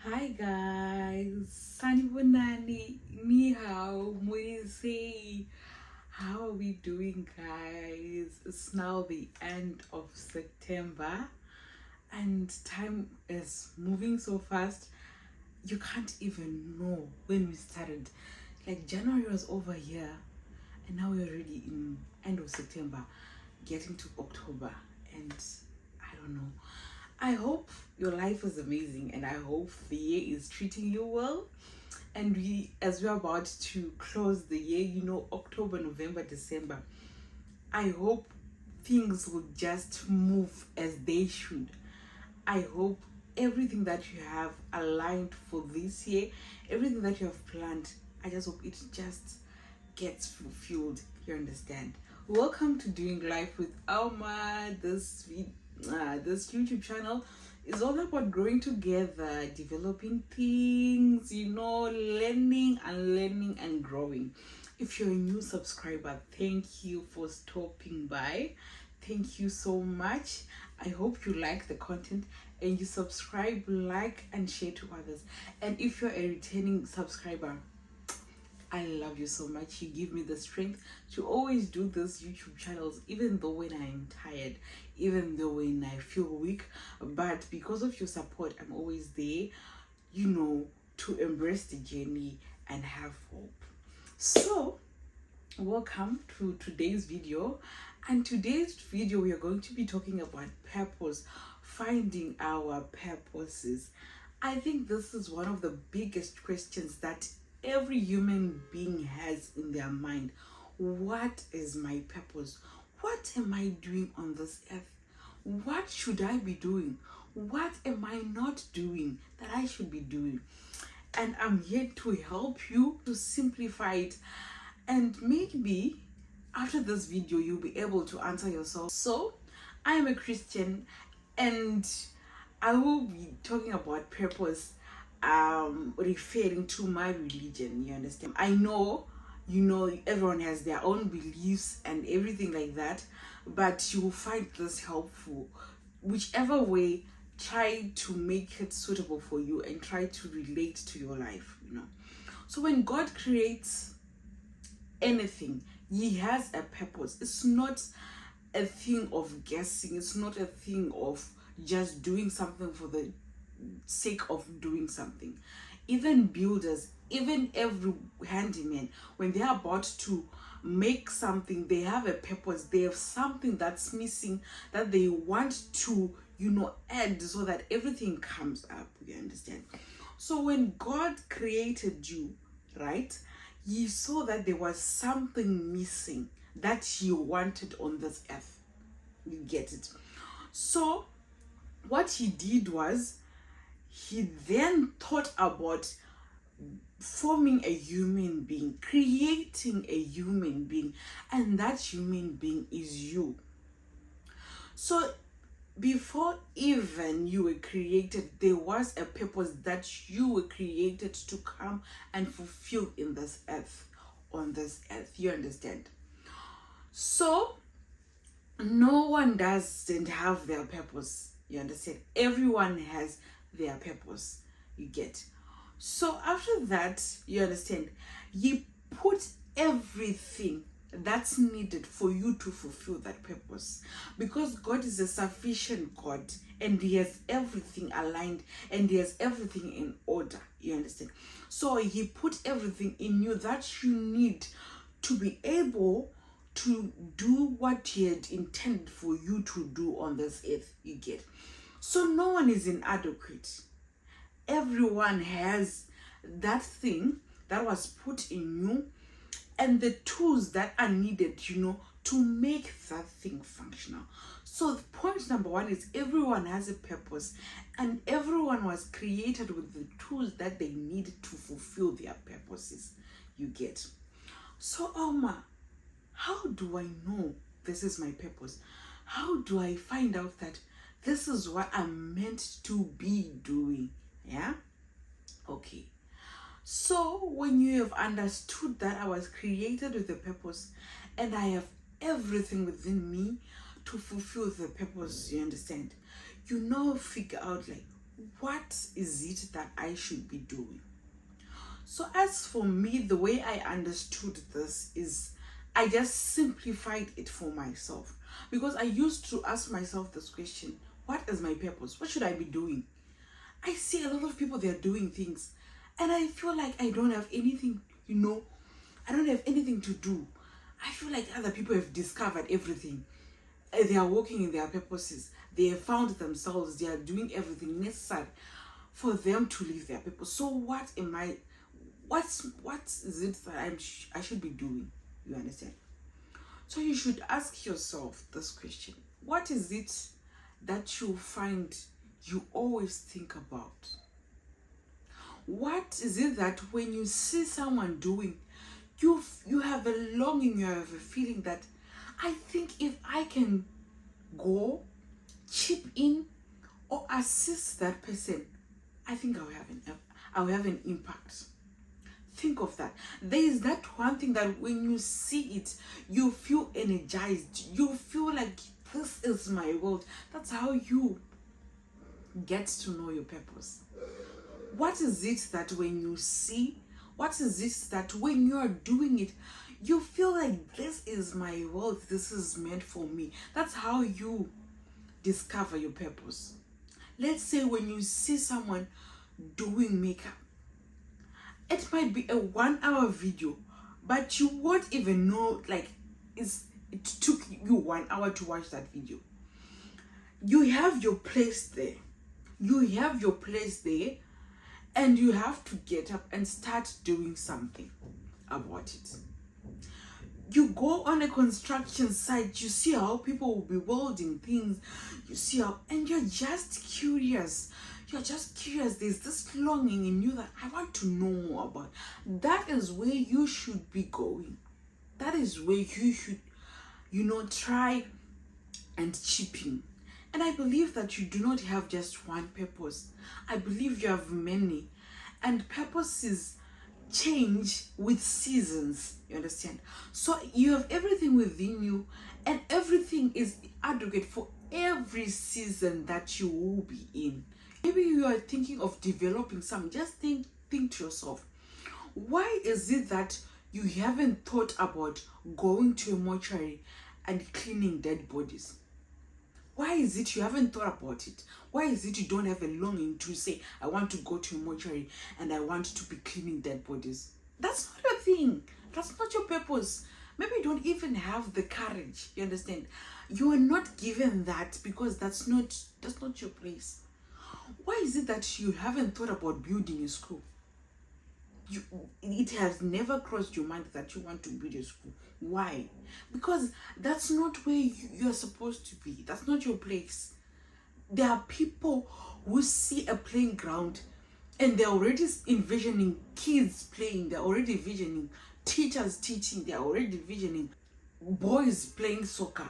Hi guys, Sanibonani, ni hao, Moise. How are we doing, guys? It's now the end of September, and time is moving so fast. You can't even know when we started. Like January was over here, and now we're already in end of September, getting to October, and I don't know. I hope your life is amazing, and I hope the year is treating you well. And as we're about to close the year, October, November, December, I hope things will just move as they should. I hope everything that you have aligned for this year, everything that you have planned, I just hope it just gets fulfilled. You understand? Welcome to Doing Life with Alma. This YouTube channel is all about growing together, developing things, learning and growing. If you're a new subscriber, thank you for stopping by. Thank you so much. I hope you like the content and you subscribe, like, and share to others. And if you're a returning subscriber, I love you so much. You give me the strength to always do these YouTube channels, even though when I'm tired, even though when I feel weak. But because of your support, I'm always there, to embrace the journey and have hope. So, welcome to today's video. And today's video, we are going to be talking about purpose, finding our purposes. I think this is one of the biggest questions that every human being has in their mind. What is my purpose? What am I doing on this earth? What should I be doing? What am I not doing that I should be doing? And I'm here to help you to simplify it. And maybe after this video, you'll be able to answer yourself. So, I am a Christian, and I will be talking about purpose, referring to my religion. You understand? I know, everyone has their own beliefs and everything like that, but you will find this helpful. Whichever way, try to make it suitable for you and try to relate to your life. So when God creates anything, he has a purpose. It's not a thing of guessing. It's not a thing of just doing something for the sake of doing something. Even builders, even every handyman, when they are about to make something, they have a purpose. They have something that's missing that they want to add so that everything comes up. You understand? So when God created you, right, he saw that there was something missing that he wanted on this earth. You get it? So what he did was, he then thought about forming a human being, creating a human being, and that human being is you. So before even you were created, there was a purpose that you were created to come and fulfill in this earth, on this earth. You understand? So no one doesn't have their purpose. You understand? Everyone has their purpose. You get? So after that, you understand, he put everything that's needed for you to fulfill that purpose, because God is a sufficient God, and he has everything aligned, and he has everything in order. You understand? So he put everything in you that you need to be able to do what he had intended for you to do on this earth. You get? So no one is inadequate. Everyone has that thing that was put in you and the tools that are needed, to make that thing functional. So point number one is, everyone has a purpose, and everyone was created with the tools that they need to fulfill their purposes. You get? So Alma, how do I know this is my purpose? How do I find out that this is what I'm meant to be doing? Yeah? Okay. So when you have understood that I was created with a purpose, and I have everything within me to fulfill the purpose, you understand? You now figure out, like, what is it that I should be doing? So as for me, the way I understood this is I just simplified it for myself, because I used to ask myself this question: what is my purpose? What should I be doing? I see a lot of people, they're doing things, and I feel like I don't have anything, I don't have anything to do. I feel like other people have discovered everything. They are walking in their purposes. They have found themselves. They are doing everything necessary for them to live their purpose. So what what is it that I should be doing? You understand? So you should ask yourself this question: what is it that you find you always think about? What is it that when you see someone doing, you have a longing, you have a feeling that I think if I can go, chip in, or assist that person, I think I'll have an impact. Think of that. There is that one thing that when you see it, you feel energized. You feel like this is my world. That's how you get to know your purpose. What is it that when you see, what is it that when you are doing it, you feel like this is my world, this is meant for me? That's how you discover your purpose. Let's say when you see someone doing makeup, it might be a 1 hour video, but you won't even know it took you 1 hour to watch that video. You have your place there. You have your place there, and you have to get up and start doing something about it. You go on a construction site, you see how people will be welding things, you see how, and you're just curious. There's this longing in you that I want to know more about. That is where you should be going. That is where you should, try and chip in. And I believe that you do not have just one purpose. I believe you have many. And purposes change with seasons, you understand? So you have everything within you, and everything is adequate for every season that you will be in. Maybe you are thinking of developing something. Just think to yourself, why is it that you haven't thought about going to a mortuary and cleaning dead bodies? Why is it you haven't thought about it? Why is it you don't have a longing to say, I want to go to a mortuary and I want to be cleaning dead bodies? That's not your thing. That's not your purpose. Maybe you don't even have the courage. You understand? You are not given that because that's not your place. Why is it that you haven't thought about building a school? It has never crossed your mind that you want to build a school. Why? Because that's not where you're supposed to be. That's not your place. There are people who see a playing ground and they're already envisioning kids playing. They're already envisioning teachers teaching. They're already envisioning boys playing soccer.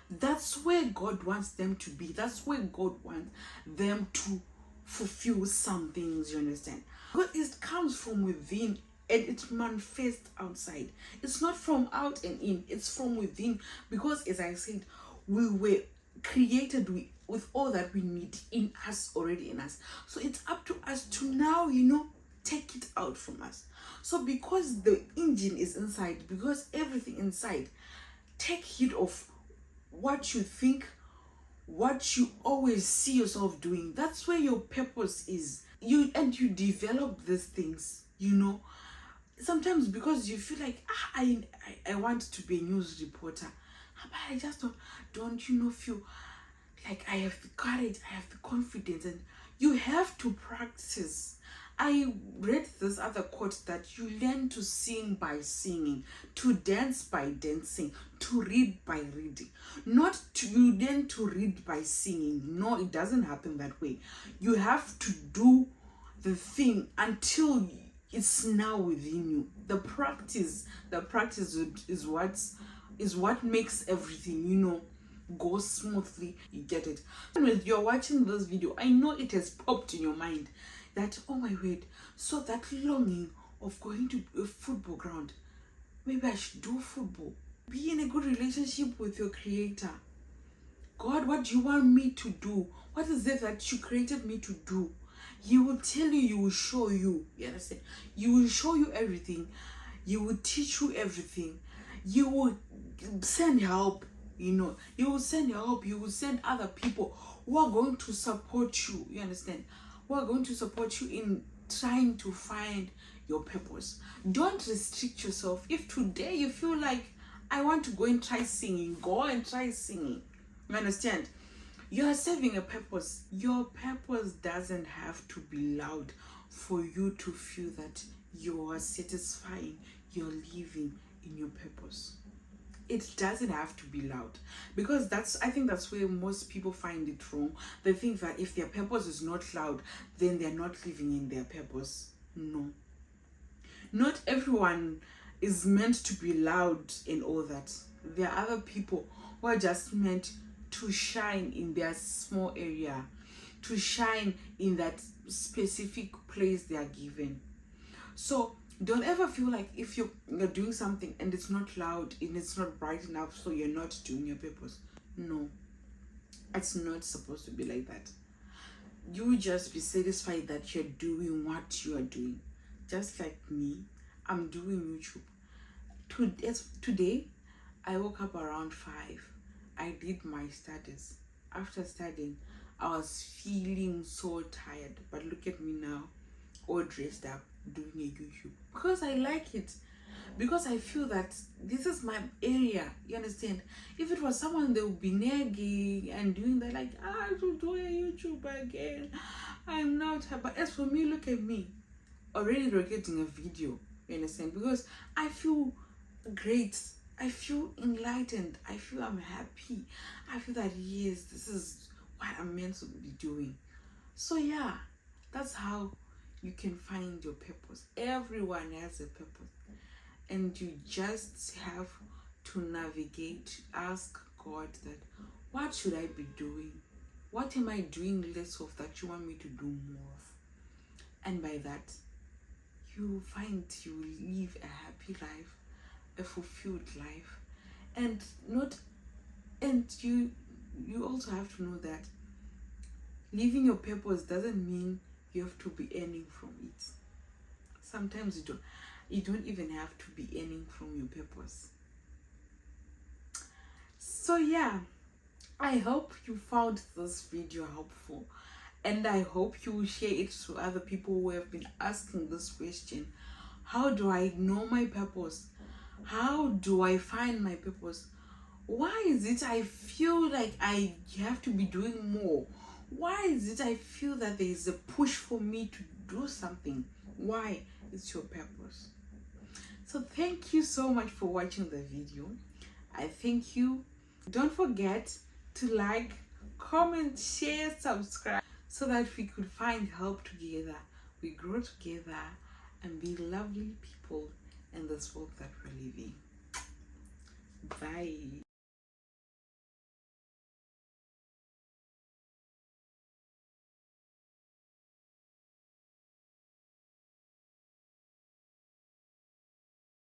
That's where God wants them to be. That's where God wants them to fulfill some things, you understand? Because it comes from within and it manifests outside. It's not from out and in, it's from within. Because as I said, we were created with all that we need in us, already in us. So it's up to us to now, take it out from us. So because the engine is inside, because everything inside, take heed of what you think, what you always see yourself doing. That's where your purpose is. You develop these things, sometimes because you feel like I want to be a news reporter, but I just don't feel like I have the courage, I have the confidence. And you have to practice. I read this other quote that you learn to sing by singing, to dance by dancing, to read by reading. Not you learn to read by singing. No, it doesn't happen that way. You have to do the thing until it's now within you. The practice is what makes everything, go smoothly. You get it? When you're watching this video, I know it has popped in your mind that, oh my word, so that longing of going to a football ground, maybe I should do football. Be in a good relationship with your creator. God, what do you want me to do? What is it that you created me to do? He will tell you, he will show you. You understand? He will show you everything. He will teach you everything. You will send help. You will send help. You will send other people who are going to support you. You understand? Who are going to support you in trying to find your purpose. Don't restrict yourself. If today you feel like, I want to go and try singing, go and try singing. You understand? You are serving a purpose. Your purpose doesn't have to be loud for you to feel that you are satisfying, you're living in your purpose. It doesn't have to be loud, because I think that's where most people find it wrong. They think that if their purpose is not loud, then they're not living in their purpose. No. Not everyone is meant to be loud and all that. There are other people who are just meant to shine in their small area, to shine in that specific place they are given. So don't ever feel like if you're doing something and it's not loud and it's not bright enough, so you're not doing your purpose. No, it's not supposed to be like that. You just be satisfied that you're doing what you are doing. Just like me, I'm doing YouTube. Today, I woke up around 5. I did my studies. After studying, I was feeling so tired. But look at me now, all dressed up, doing a YouTube. Because I like it. Because I feel that this is my area. You understand? If it was someone, they would be nagging and doing that, like, I should do a YouTube again. I'm not. But as for me, look at me. Already recording a video. You understand? Because I feel great. I feel enlightened. I feel I'm happy. I feel that, yes, this is what I'm meant to be doing. So yeah, that's how you can find your purpose. Everyone has a purpose. And you just have to navigate, ask God that, what should I be doing? What am I doing less of that you want me to do more of? And by that, you find you live a happy life, a fulfilled life. And you also have to know that living your purpose doesn't mean you have to be earning from it. Sometimes you don't even have to be earning from your purpose. So yeah, I hope you found this video helpful, and I hope you will share it to other people who have been asking this question. How do I know my purpose? How do I find my purpose? Why is it I feel like I have to be doing more? Why is it I feel that there is a push for me to do something? Why? It's your purpose. So thank you so much for watching the video. I thank you. Don't forget to like, comment, share, subscribe, so that we could find help together. We grow together and be lovely people in this world that we're living. Bye.